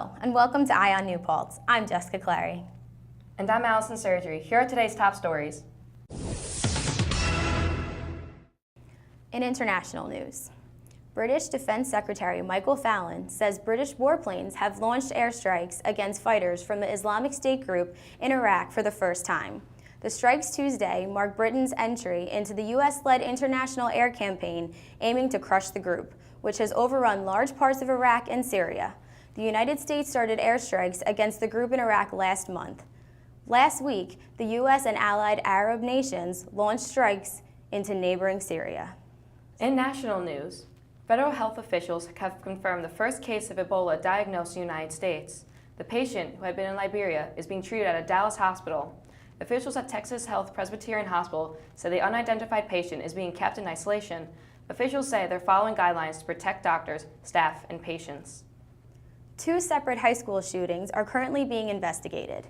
Hello, and welcome to On New Paltz. I'm Jessica Clary. And I'm Allison Surgery. Here are today's top stories. In international news, British Defense Secretary Michael Fallon says British warplanes have launched airstrikes against fighters from the Islamic State group in Iraq for the first time. The strikes Tuesday mark Britain's entry into the U.S.-led international air campaign aiming to crush the group, which has overrun large parts of Iraq and Syria. The United States started airstrikes against the group in Iraq last month. Last week, the U.S. and allied Arab nations launched strikes into neighboring Syria. In national news, federal health officials have confirmed the first case of Ebola diagnosed in the United States. The patient, who had been in Liberia, is being treated at a Dallas hospital. Officials at Texas Health Presbyterian Hospital said the unidentified patient is being kept in isolation. Officials say they're following guidelines to protect doctors, staff, and patients. Two separate high school shootings are currently being investigated.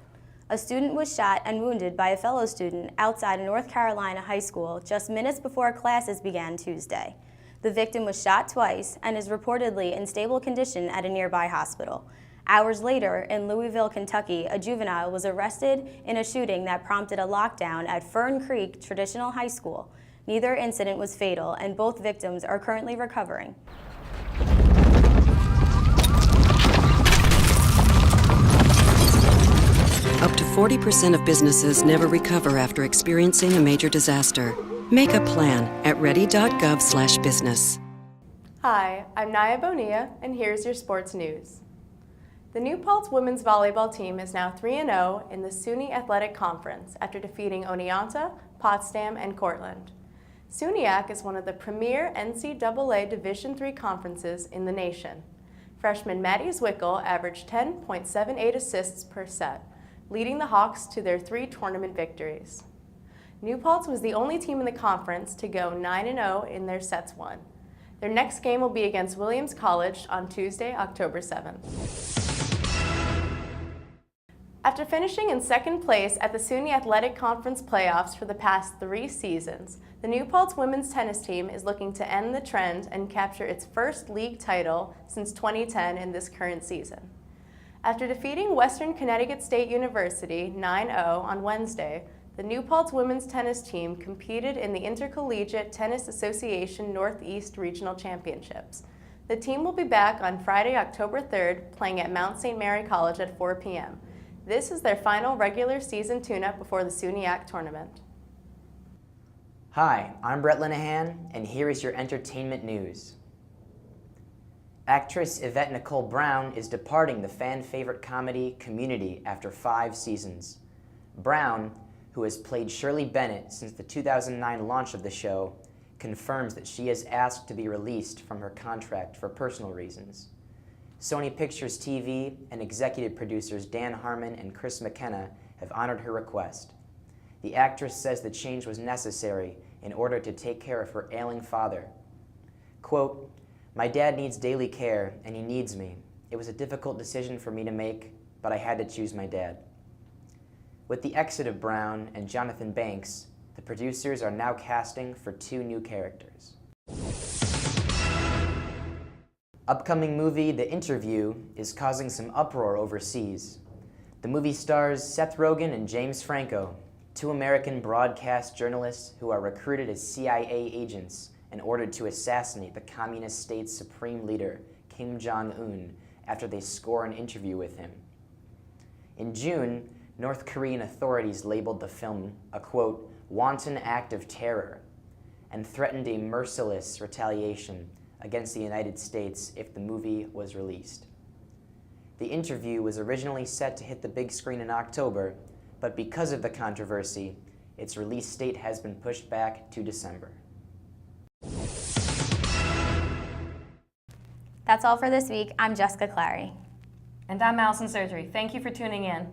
A student was shot and wounded by a fellow student outside a North Carolina high school just minutes before classes began Tuesday. The victim was shot twice and is reportedly in stable condition at a nearby hospital. Hours later, in Louisville, Kentucky, a juvenile was arrested in a shooting that prompted a lockdown at Fern Creek Traditional High School. Neither incident was fatal, and both victims are currently recovering. Up to 40% of businesses never recover after experiencing a major disaster. Make a plan at ready.gov/business. Hi, I'm Naya Bonilla, and here's your sports news. The New Paltz women's volleyball team is now 3-0 in the SUNY Athletic Conference after defeating Oneonta, Potsdam, and Cortland. SUNYAC is one of the premier NCAA Division III conferences in the nation. Freshman Maddie Zwickel averaged 10.78 assists per set, leading the Hawks to their 3 tournament victories. New Paltz was the only team in the conference to go 9-0 in their sets won. Their next game will be against Williams College on Tuesday, October 7th. After finishing in second place at the SUNY Athletic Conference playoffs for the past 3 seasons, the New Paltz women's tennis team is looking to end the trend and capture its first league title since 2010 in this current season. After defeating Western Connecticut State University 9-0 on Wednesday, the New Paltz women's tennis team competed in the Intercollegiate Tennis Association Northeast Regional Championships. The team will be back on Friday, October 3rd, playing at Mount St. Mary College at 4 p.m. This is their final regular season tune-up before the SUNYAC tournament. Hi, I'm Brett Linehan, and here is your entertainment news. Actress Yvette Nicole Brown is departing the fan-favorite comedy Community after 5 seasons. Brown, who has played Shirley Bennett since the 2009 launch of the show, confirms that she is asked to be released from her contract for personal reasons. Sony Pictures TV and executive producers Dan Harmon and Chris McKenna have honored her request. The actress says the change was necessary in order to take care of her ailing father. Quote, "My dad needs daily care and he needs me. It was a difficult decision for me to make, but I had to choose my dad." With the exit of Brown and Jonathan Banks, the producers are now casting for 2 new characters. Upcoming movie The Interview is causing some uproar overseas. The movie stars Seth Rogen and James Franco, 2 American broadcast journalists who are recruited as CIA agents in order to assassinate the communist state's supreme leader, Kim Jong-un, after they score an interview with him. In June, North Korean authorities labeled the film a, quote, "wanton act of terror," and threatened a merciless retaliation against the United States if the movie was released. The Interview was originally set to hit the big screen in October, but because of the controversy, its release date has been pushed back to December. That's all for this week. I'm Jessica Clary. And I'm Allison Surgery. Thank you for tuning in.